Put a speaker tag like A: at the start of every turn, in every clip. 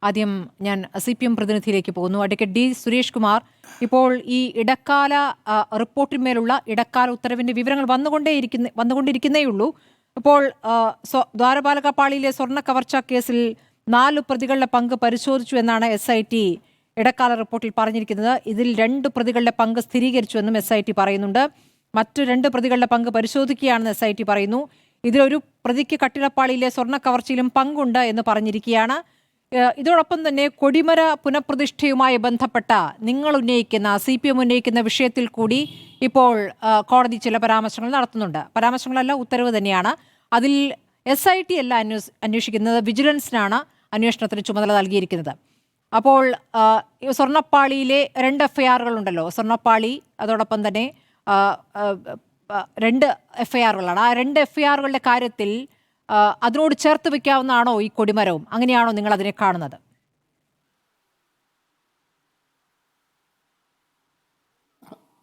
A: ആദ്യം ഞാൻ CPM പ്രതിനിധിയിലേക്ക് പോകുന്നു. അഡ്വക്കേറ്റ് ഡി സുരേഷ് കുമാർ, ഇപ്പോൾ ഈ ഇടക്കാല റിപ്പോർട്ടിന്മേലുള്ള ഇടക്കാല ഉത്തരവിന്റെ വിവരങ്ങൾ വന്നുകൊണ്ടിരിക്കുന്നേയുള്ളൂ. ഇപ്പോൾ ദ്വാരപാലകപ്പാളിയിലെ സ്വർണ്ണ കവർച്ചാ കേസിൽ 4 പ്രതികളുടെ പങ്ക് പരിശോധിച്ചു എന്നാണ് SIT ഇടക്കാല റിപ്പോർട്ടിൽ പറഞ്ഞിരിക്കുന്നത്. ഇതിൽ 2 പ്രതികളുടെ പങ്ക് സ്ഥിരീകരിച്ചുവെന്നും SIT പറയുന്നുണ്ട്. മറ്റു 2 പ്രതികളുടെ പങ്ക് പരിശോധിക്കുകയാണെന്ന് SIT പറയുന്നു. ഇതിലൊരു പ്രതിക്ക് കട്ടിടപ്പാളിയിലെ സ്വർണ്ണ കവർച്ചയിലും പങ്കുണ്ട് എന്ന് പറഞ്ഞിരിക്കുകയാണ്. ഇതോടൊപ്പം തന്നെ കൊടിമര പുനഃപ്രതിഷ്ഠയുമായി ബന്ധപ്പെട്ട നിങ്ങൾ ഉന്നയിക്കുന്ന CPM ഉന്നയിക്കുന്ന വിഷയത്തിൽ കൂടി ഇപ്പോൾ കോടതി ചില പരാമർശങ്ങൾ നടത്തുന്നുണ്ട്. പരാമർശങ്ങളല്ല, ഉത്തരവ് തന്നെയാണ്. അതിൽ SIT അല്ല അന്വേഷിക്കുന്നത്, വിജിലൻസിനാണ് അന്വേഷണത്തിന് ചുമതല നൽകിയിരിക്കുന്നത്. അപ്പോൾ സ്വർണ്ണപ്പാളിയിലെ 2 FIRകൾ ഉണ്ടല്ലോ, സ്വർണ്ണപ്പാളി അതോടൊപ്പം തന്നെ 2 FIRകളാണ്. ആ 2 FIRകളുടെ കാര്യത്തിൽ അതിനോട് ചേർത്ത് വെക്കാവുന്നതാണോ ഈ കൊടിമരവും? അങ്ങനെയാണോ നിങ്ങൾ അതിനെ കാണുന്നത്?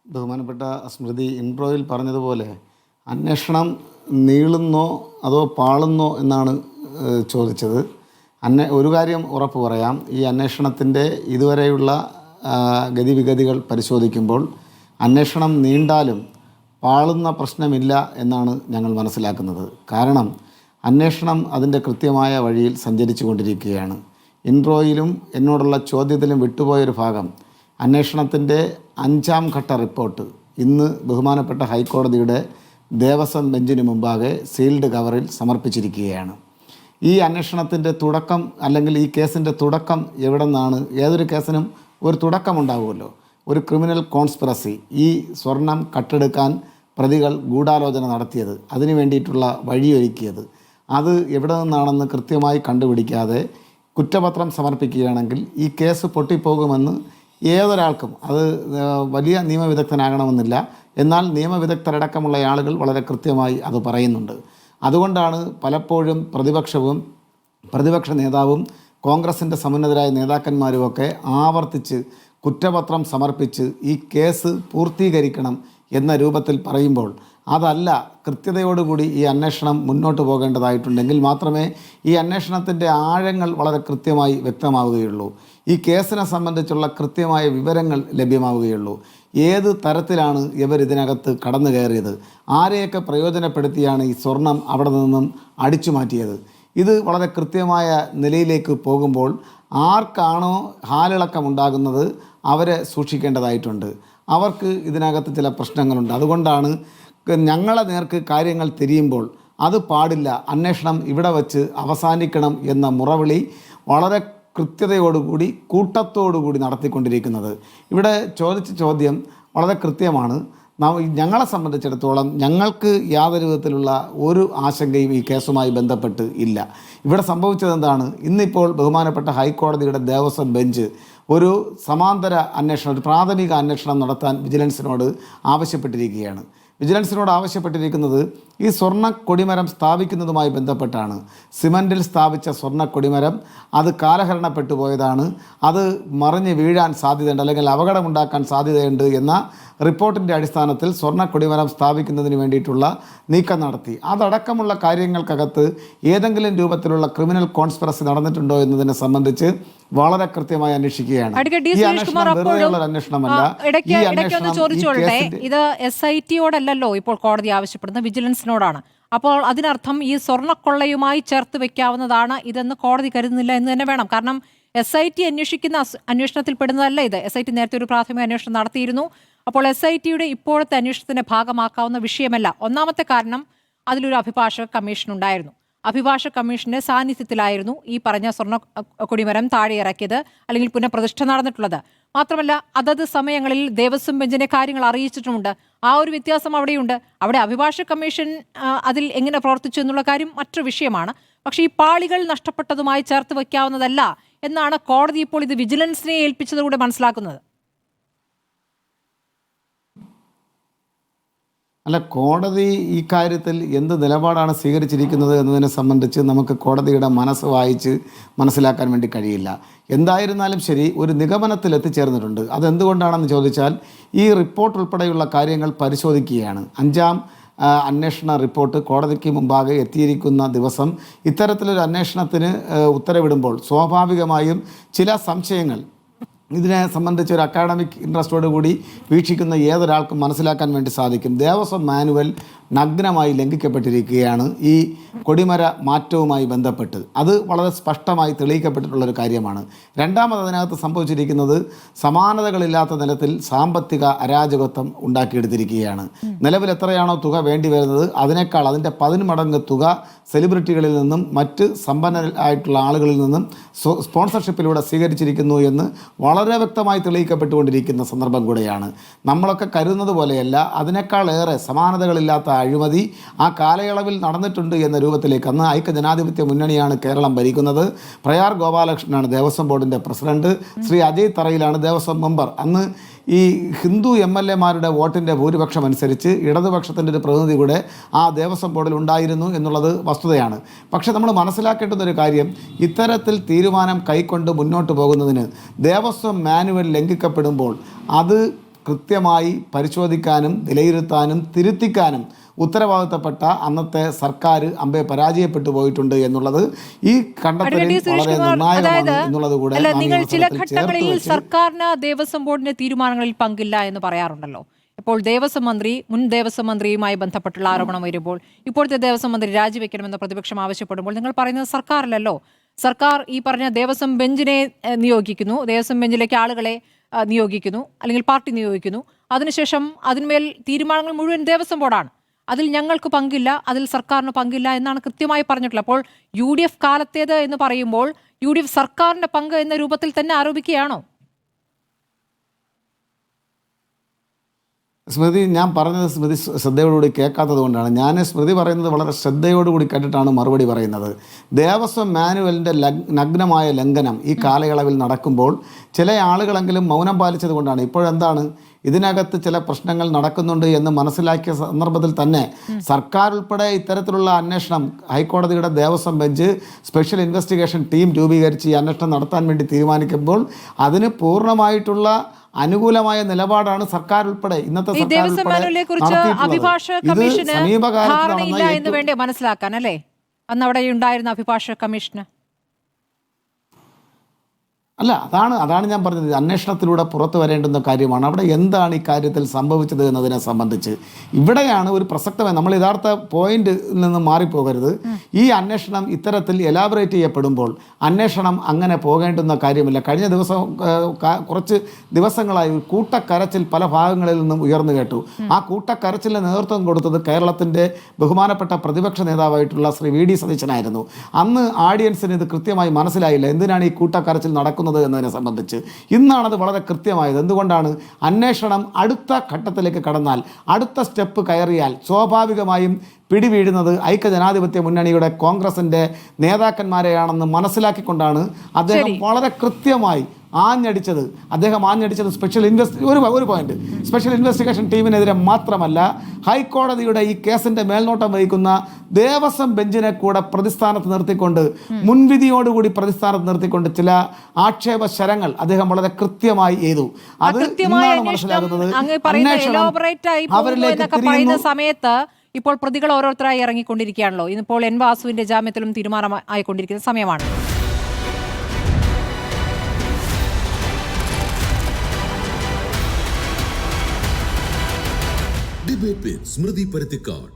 B: ബഹുമാനപ്പെട്ട സ്മൃതി ഇൻട്രോയിൽ പറഞ്ഞതുപോലെ അന്വേഷണം നീളുന്നോ അതോ പാളുന്നോ എന്നാണ് ചോദിച്ചത്. ഒരു കാര്യം ഉറപ്പ് പറയാം, ഈ അന്വേഷണത്തിൻ്റെ ഇതുവരെയുള്ള ഗതിവിഗതികൾ പരിശോധിക്കുമ്പോൾ അന്വേഷണം നീണ്ടാലും പാളുന്ന പ്രശ്നമില്ല എന്നാണ് ഞങ്ങൾ മനസ്സിലാക്കുന്നത്. കാരണം അന്വേഷണം അതിൻ്റെ കൃത്യമായ വഴിയിൽ സഞ്ചരിച്ചു കൊണ്ടിരിക്കുകയാണ്. ഇൻട്രോയിലും എന്നോടുള്ള ചോദ്യത്തിലും വിട്ടുപോയൊരു ഭാഗം, അന്വേഷണത്തിൻ്റെ 5ാം ഘട്ട റിപ്പോർട്ട് ഇന്ന് ബഹുമാനപ്പെട്ട ഹൈക്കോടതിയുടെ ദേവസ്വം ബെഞ്ചിന് മുമ്പാകെ സീൽഡ് കവറിൽ സമർപ്പിച്ചിരിക്കുകയാണ്. ഈ അന്വേഷണത്തിൻ്റെ തുടക്കം, അല്ലെങ്കിൽ ഈ കേസിൻ്റെ തുടക്കം എവിടെ നിന്നാണ്? ഏതൊരു കേസിനും ഒരു തുടക്കമുണ്ടാകുമല്ലോ. ഒരു ക്രിമിനൽ കോൺസ്പിറസി, ഈ സ്വർണം കട്ടെടുക്കാൻ പ്രതികൾ ഗൂഢാലോചന നടത്തിയത്, അതിനു വേണ്ടിയിട്ടുള്ള വഴിയൊരുക്കിയത്, അത് എവിടെ നിന്നാണെന്ന് കൃത്യമായി കണ്ടുപിടിക്കാതെ കുറ്റപത്രം സമർപ്പിക്കുകയാണെങ്കിൽ ഈ കേസ് പൊട്ടിപ്പോകുമെന്ന് ഏതൊരാൾക്കും, അത് വലിയ നിയമവിദഗ്ധനാകണമെന്നില്ല, എന്നാൽ നിയമവിദഗ്ധരടക്കമുള്ള ആളുകൾ വളരെ കൃത്യമായി അത് പറയുന്നുണ്ട്. അതുകൊണ്ടാണ് പലപ്പോഴും പ്രതിപക്ഷ നേതാവും കോൺഗ്രസിൻ്റെ സമുന്നതരായ നേതാക്കന്മാരുമൊക്കെ ആവർത്തിച്ച് കുറ്റപത്രം സമർപ്പിച്ച് ഈ കേസ് പൂർത്തീകരിക്കണം എന്ന രൂപത്തിൽ പറയുമ്പോൾ അതല്ല, കൃത്യതയോടുകൂടി ഈ അന്വേഷണം മുന്നോട്ട് പോകേണ്ടതായിട്ടുണ്ടെങ്കിൽ മാത്രമേ ഈ അന്വേഷണത്തിൻ്റെ ആഴങ്ങൾ വളരെ കൃത്യമായി വ്യക്തമാവുകയുള്ളൂ. ഈ കേസിനെ സംബന്ധിച്ചുള്ള കൃത്യമായ വിവരങ്ങൾ ലഭ്യമാവുകയുള്ളൂ. ഏത് തരത്തിലാണ് ഇവർ ഇതിനകത്ത് കടന്നു കയറിയത്, ആരെയൊക്കെ പ്രയോജനപ്പെടുത്തിയാണ് ഈ സ്വർണം അവിടെ നിന്നും അടിച്ചു മാറ്റിയത്, ഇത് വളരെ കൃത്യമായ നിലയിലേക്ക് പോകുമ്പോൾ ആർക്കാണോ ഹാലിളക്കമുണ്ടാകുന്നത് അവരെ സൂക്ഷിക്കേണ്ടതായിട്ടുണ്ട്. അവർക്ക് ഇതിനകത്ത് ചില പ്രശ്നങ്ങളുണ്ട്. അതുകൊണ്ടാണ് ഞങ്ങളെ നേർക്ക് കാര്യങ്ങൾ തിരിയുമ്പോൾ അത് പാടില്ല, അന്വേഷണം ഇവിടെ വച്ച് അവസാനിക്കണം എന്ന മുറവിളി വളരെ കൃത്യതയോടുകൂടി കൂട്ടത്തോടുകൂടി നടത്തിക്കൊണ്ടിരിക്കുന്നത്. ഇവിടെ ചോദിച്ച ചോദ്യം വളരെ കൃത്യമാണ്. ഞങ്ങളെ സംബന്ധിച്ചിടത്തോളം ഞങ്ങൾക്ക് യാതൊരു വിധത്തിലുള്ള ഒരു ആശങ്കയും ഈ കേസുമായി ബന്ധപ്പെട്ട് ഇല്ല. ഇവിടെ സംഭവിച്ചത് എന്താണ്? ഇന്നിപ്പോൾ ബഹുമാനപ്പെട്ട ഹൈക്കോടതിയുടെ ദേവസ്വം ബെഞ്ച് ഒരു സമാന്തര അന്വേഷണം, ഒരു പ്രാഥമിക അന്വേഷണം നടത്താൻ വിജിലൻസിനോട് ആവശ്യപ്പെട്ടിരിക്കുകയാണ്. വിജിലൻസിനോട് ആവശ്യപ്പെട്ടിരിക്കുന്നത് ഈ സ്വർണ്ണ കൊടിമരം സ്ഥാപിക്കുന്നതുമായി ബന്ധപ്പെട്ടാണ്. സിമൻറ്റിൽ സ്ഥാപിച്ച സ്വർണ്ണ കൊടിമരം അത് കാലഹരണപ്പെട്ടു പോയതാണ്, അത് മറിഞ്ഞ് വീഴാൻ സാധ്യതയുണ്ട്, അല്ലെങ്കിൽ അപകടമുണ്ടാക്കാൻ സാധ്യതയുണ്ട് എന്ന റിപ്പോർട്ടിൻ്റെ അടിസ്ഥാനത്തിൽ സ്വർണ്ണ കൊടിമരം സ്ഥാപിക്കുന്നതിന് വേണ്ടിയിട്ടുള്ള നീക്കം നടത്തി. അതടക്കമുള്ള കാര്യങ്ങൾക്കകത്ത് ഏതെങ്കിലും രൂപത്തിലുള്ള ക്രിമിനൽ കോൺസ്പിറസി നടന്നിട്ടുണ്ടോ എന്നതിനെ സംബന്ധിച്ച് വളരെ കൃത്യമായി അന്വേഷിക്കുകയാണ്.
A: ഈ അന്വേഷണം വെറുതെയുള്ള അന്വേഷണമല്ല. ഇത് SIT-യോടല്ലോ ഇപ്പോൾ കോടതി ആവശ്യപ്പെടുന്നത്, വിജിലൻസിനോടാണ്. അപ്പോൾ അതിനർത്ഥം ഈ സ്വർണ്ണക്കൊള്ളയുമായി ചേർത്ത് വെക്കാവുന്നതാണ് ഇതെന്ന് കോടതി കരുതുന്നില്ല എന്ന് തന്നെ വേണം. കാരണം SIT അന്വേഷിക്കുന്ന അന്വേഷണത്തിൽ പെടുന്നതല്ല ഇത്. SIT നേരത്തെ ഒരു പ്രാഥമിക അന്വേഷണം നടത്തിയിരുന്നു. അപ്പോൾ SIT-യുടെ ഇപ്പോഴത്തെ അന്വേഷണത്തിന്റെ ഭാഗമാക്കാവുന്ന വിഷയമല്ല. ഒന്നാമത്തെ കാരണം, അതിലൊരു അഭിഭാഷക കമ്മീഷൻ ഉണ്ടായിരുന്നു. അഭിഭാഷക കമ്മീഷന്റെ സാന്നിധ്യത്തിലായിരുന്നു ഈ പറഞ്ഞ സ്വർണ്ണ കൊടിമരം താഴെ ഇറക്കിയത്, അല്ലെങ്കിൽ പുനഃപ്രതിഷ്ഠ നടന്നിട്ടുള്ളത്. മാത്രമല്ല, അതത് സമയങ്ങളിൽ ദേവസ്വം ബെഞ്ചിനെ കാര്യങ്ങൾ അറിയിച്ചിട്ടുമുണ്ട്. ആ ഒരു വ്യത്യാസം അവിടെയുണ്ട്. അവിടെ അഭിഭാഷക കമ്മീഷൻ അതിൽ എങ്ങനെ പ്രവർത്തിച്ചു എന്നുള്ള കാര്യം മറ്റൊരു വിഷയമാണ്. പക്ഷേ ഈ പാളികൾ നഷ്ടപ്പെട്ടതുമായി ചേർത്ത് വയ്ക്കാവുന്നതല്ല എന്നാണ് കോടതി ഇപ്പോൾ ഇത് വിജിലൻസിനെ ഏൽപ്പിച്ചതുകൂടെ മനസ്സിലാക്കുന്നത്.
B: അല്ല, കോടതി ഈ കാര്യത്തിൽ എന്ത് നിലപാടാണ് സ്വീകരിച്ചിരിക്കുന്നത് എന്നതിനെ സംബന്ധിച്ച് നമുക്ക് കോടതിയുടെ മനസ്സ് വായിച്ച് മനസ്സിലാക്കാൻ വേണ്ടി കഴിയില്ല. എന്തായിരുന്നാലും ശരി, ഒരു നിഗമനത്തിൽ എത്തിച്ചേർന്നിട്ടുണ്ട്. അതെന്തുകൊണ്ടാണെന്ന് ചോദിച്ചാൽ ഈ റിപ്പോർട്ട് ഉൾപ്പെടെയുള്ള കാര്യങ്ങൾ പരിശോധിക്കുകയാണ്. 5ാം അന്വേഷണ റിപ്പോർട്ട് കോടതിക്ക് മുമ്പാകെ എത്തിയിരിക്കുന്ന ദിവസം ഇത്തരത്തിലൊരു അന്വേഷണത്തിന് ഉത്തരവിടുമ്പോൾ സ്വാഭാവികമായും ചില സംശയങ്ങൾ ഇതിനെ സംബന്ധിച്ച് ഒരു അക്കാഡമിക് ഇൻട്രസ്റ്റോട് കൂടി വീക്ഷിക്കുന്ന ഏതൊരാൾക്കും മനസ്സിലാക്കാൻ വേണ്ടി സാധിക്കും. ദേവസ്വം മാനുവൽ നഗ്നമായി ലംഘിക്കപ്പെട്ടിരിക്കുകയാണ് ഈ കൊടിമര മാറ്റവുമായി ബന്ധപ്പെട്ട്. അത് വളരെ സ്പഷ്ടമായി തെളിയിക്കപ്പെട്ടിട്ടുള്ളൊരു കാര്യമാണ്. രണ്ടാമത് അതിനകത്ത് സംഭവിച്ചിരിക്കുന്നത് സമാനതകളില്ലാത്ത നിലത്തിൽ സാമ്പത്തിക അരാജകത്വം ഉണ്ടാക്കിയെടുത്തിരിക്കുകയാണ്. നിലവിൽ എത്രയാണോ തുക വേണ്ടി വരുന്നത് അതിനേക്കാൾ അതിൻ്റെ 10 മടങ്ങ് തുക സെലിബ്രിറ്റികളിൽ നിന്നും മറ്റ് സമ്പന്നരായിട്ടുള്ള ആളുകളിൽ നിന്നും സ്പോൺസർഷിപ്പിലൂടെ സ്വീകരിച്ചിരിക്കുന്നു എന്ന് വളരെ വ്യക്തമായി തെളിയിക്കപ്പെട്ടുകൊണ്ടിരിക്കുന്ന സന്ദർഭം കൂടെയാണ്. നമ്മളൊക്കെ കരുതുന്നത് പോലെയല്ല, അതിനേക്കാളേറെ സമാനതകളില്ലാത്ത അഴിമതി ആ കാലയളവിൽ നടന്നിട്ടുണ്ട് എന്ന രൂപത്തിലേക്ക്. അന്ന് ഐക്യജനാധിപത്യ മുന്നണിയാണ് കേരളം ഭരിക്കുന്നത്. പ്രയാർ ഗോപാലകൃഷ്ണനാണ് ദേവസ്വം ബോർഡിൻ്റെ പ്രസിഡന്റ്. ശ്രീ അജയ് തറയിലാണ് ദേവസ്വം മെമ്പർ. അന്ന് ഈ ഹിന്ദു MLA-മാരുടെ വോട്ടിൻ്റെ ഭൂരിപക്ഷം അനുസരിച്ച് ഇടതുപക്ഷത്തിൻ്റെ ഒരു പ്രതിനിധി കൂടെ ആ ദേവസ്വം ബോർഡിൽ ഉണ്ടായിരുന്നു എന്നുള്ളത് വസ്തുതയാണ്. പക്ഷേ നമ്മൾ മനസ്സിലാക്കേണ്ടുന്നൊരു കാര്യം, ഇത്തരത്തിൽ തീരുമാനം കൈക്കൊണ്ട് മുന്നോട്ട് പോകുന്നതിന് ദേവസ്വം മാനുവൽ ലംഘിക്കപ്പെടുമ്പോൾ അത് കൃത്യമായി പരിശോധിക്കാനും വിലയിരുത്താനും തിരുത്തിക്കാനും ഉത്തരവാദിത്തപ്പെട്ട അന്നത്തെ സർക്കാർ പരാജയപ്പെട്ടു പോയിട്ടുണ്ട് എന്നുള്ളത് ഈ കണ്ടെത്തലിൽ വളരെ നിർണായകമാണ് എന്നുള്ളത് കൂടെ.
A: നിങ്ങൾ ചില ഘട്ടങ്ങളിൽ സർക്കാരിന് ദേവസ്വം ബോർഡിന്റെ തീരുമാനങ്ങളിൽ പങ്കില്ല എന്ന് പറയാറുണ്ടല്ലോ. ഇപ്പോൾ മുൻ ദേവസ്വം മന്ത്രിയുമായി ബന്ധപ്പെട്ടുള്ള ആരോപണം വരുമ്പോൾ, ഇപ്പോഴത്തെ ദേവസ്വം മന്ത്രി രാജിവെക്കണമെന്ന് പ്രതിപക്ഷം ആവശ്യപ്പെടുമ്പോൾ നിങ്ങൾ പറയുന്നത് സർക്കാരിലല്ലോ. സർക്കാർ ഈ പറഞ്ഞ ദേവസ്വം ബെഞ്ചിനെ നിയോഗിക്കുന്നു, ദേവസ്വം ബെഞ്ചിലേക്ക് ആളുകളെ നിയോഗിക്കുന്നു, അല്ലെങ്കിൽ പാർട്ടി നിയോഗിക്കുന്നു. അതിനുശേഷം അതിന്മേൽ തീരുമാനങ്ങൾ മുഴുവൻ ദേവസ്വം ബോർഡാണ്. അതിൽ ഞങ്ങൾക്ക് പങ്കില്ല, അതിൽ സർക്കാരിന് പങ്കില്ല എന്നാണ് കൃത്യമായി പറഞ്ഞിട്ടുള്ളത്. അപ്പോൾ UDF കാലത്തേത് എന്ന് പറയുമ്പോൾ UDF സർക്കാരിന്റെ പങ്ക് എന്ന രൂപത്തിൽ തന്നെ ആരോപിക്കുകയാണോ?
B: സ്മൃതി, ഞാൻ പറഞ്ഞത് സ്മൃതി ശ്രദ്ധയോടുകൂടി കേൾക്കാത്തത് കൊണ്ടാണ്. ഞാൻ സ്മൃതി പറയുന്നത് വളരെ ശ്രദ്ധയോടുകൂടി കേട്ടിട്ടാണ് മറുപടി പറയുന്നത്. ദേവസ്വം മാനുവലിൻ്റെ നഗ്നമായ ലംഘനം ഈ കാലയളവിൽ നടക്കുമ്പോൾ ചില ആളുകളെങ്കിലും മൗനം പാലിച്ചത് കൊണ്ടാണ്. ഇപ്പോഴെന്താണ്, ഇതിനകത്ത് ചില പ്രശ്നങ്ങൾ നടക്കുന്നുണ്ട് എന്ന് മനസ്സിലാക്കിയ സന്ദർഭത്തിൽ തന്നെ സർക്കാർ ഉൾപ്പെടെ ഇത്തരത്തിലുള്ള അന്വേഷണം, ഹൈക്കോടതിയുടെ Devaswom bench special investigation team രൂപീകരിച്ച് ഈ അന്വേഷണം നടത്താൻ വേണ്ടി തീരുമാനിക്കുമ്പോൾ അതിന് പൂർണ്ണമായിട്ടുള്ള അനുകൂലമായ നിലപാടാണ് സർക്കാർ ഉൾപ്പെടെ ഇന്നത്തെ
A: സമീപകാലത്ത് മനസ്സിലാക്കാൻ അല്ലേ അന്ന് അവിടെ ഉണ്ടായിരുന്ന അഭിഭാഷക കമ്മീഷന്
B: അല്ല, അതാണ് ഞാൻ പറഞ്ഞത്. അന്വേഷണത്തിലൂടെ പുറത്തു വരേണ്ടുന്ന കാര്യമാണ്. അവിടെ എന്താണ് ഈ കാര്യത്തിൽ സംഭവിച്ചത് എന്നതിനെ സംബന്ധിച്ച് ഇവിടെയാണ് ഒരു പ്രസക്തമായ, നമ്മൾ യഥാർത്ഥ പോയിന്റിൽ നിന്ന് മാറിപ്പോകരുത്. ഈ അന്വേഷണം ഇത്തരത്തിൽ എലാബറേറ്റ് ചെയ്യപ്പെടുമ്പോൾ അന്വേഷണം അങ്ങനെ പോകേണ്ടുന്ന കാര്യമില്ല. കഴിഞ്ഞ ദിവസം കുറച്ച് ദിവസങ്ങളായി കൂട്ടക്കരച്ചിൽ പല ഭാഗങ്ങളിൽ നിന്നും ഉയർന്നു കേട്ടു. ആ കൂട്ടക്കരച്ചിലിന് നേതൃത്വം കൊടുത്തത് കേരളത്തിൻ്റെ ബഹുമാനപ്പെട്ട പ്രതിപക്ഷ നേതാവായിട്ടുള്ള ശ്രീ VD സതീശനായിരുന്നു. അന്ന് ഓഡിയൻസിന് ഇത് കൃത്യമായി മനസ്സിലായില്ല, എന്തിനാണ് ഈ കൂട്ടക്കരച്ചിൽ നടക്കുന്നത് എന്നതിനെ സംബന്ധിച്ച്. ഇന്നാണത് വളരെ കൃത്യമായത്. എന്തുകൊണ്ടാണ്? അന്വേഷണം അടുത്ത ഘട്ടത്തിലേക്ക് കടന്നാൽ, അടുത്ത സ്റ്റെപ്പ് കയറിയാൽ സ്വാഭാവികമായും പിടിവീഴുന്നത് ഐക്യജനാധിപത്യ മുന്നണിയുടെ കോൺഗ്രസിൻ്റെ നേതാക്കന്മാരെയാണെന്ന് മനസ്സിലാക്കിക്കൊണ്ടാണ് അദ്ദേഹം വളരെ കൃത്യമായി ആഞ്ഞടിച്ചത് സ്പെഷ്യൽ ഇൻവെസ്റ്റിഗേഷൻ ടീമിനെതിരെ മാത്രമല്ല, ഹൈക്കോടതിയുടെ ഈ കേസിൻ്റെ മേൽനോട്ടം വഹിക്കുന്ന ദേവസ്വം ബെഞ്ചിനെ കൂടെ പ്രതിസ്ഥാനത്ത് നിർത്തിക്കൊണ്ട്, മുൻവിധിയോടുകൂടി പ്രതിസ്ഥാനത്ത് നിർത്തിക്കൊണ്ട് ചില ആക്ഷേപ ശരങ്ങൾ അദ്ദേഹം വളരെ കൃത്യമായി ചെയ്തു. അത് ഇന്നാണ് മനസ്സിലാകുന്നത്.
A: അവരിലേക്ക് സമയത്ത് ഇപ്പോൾ പ്രതികൾ ഓരോരുത്തരായി ഇറങ്ങിക്കൊണ്ടിരിക്കുകയാണല്ലോ. ഇന്നിപ്പോൾ N വാസുവിന്റെ ജാമ്യത്തിലും തീരുമാനമായിക്കൊണ്ടിരിക്കുന്ന സമയമാണ്.
C: ഡിബേറ്റ് വിത്ത് സ്മൃതി പരുത്തിക്കാട്.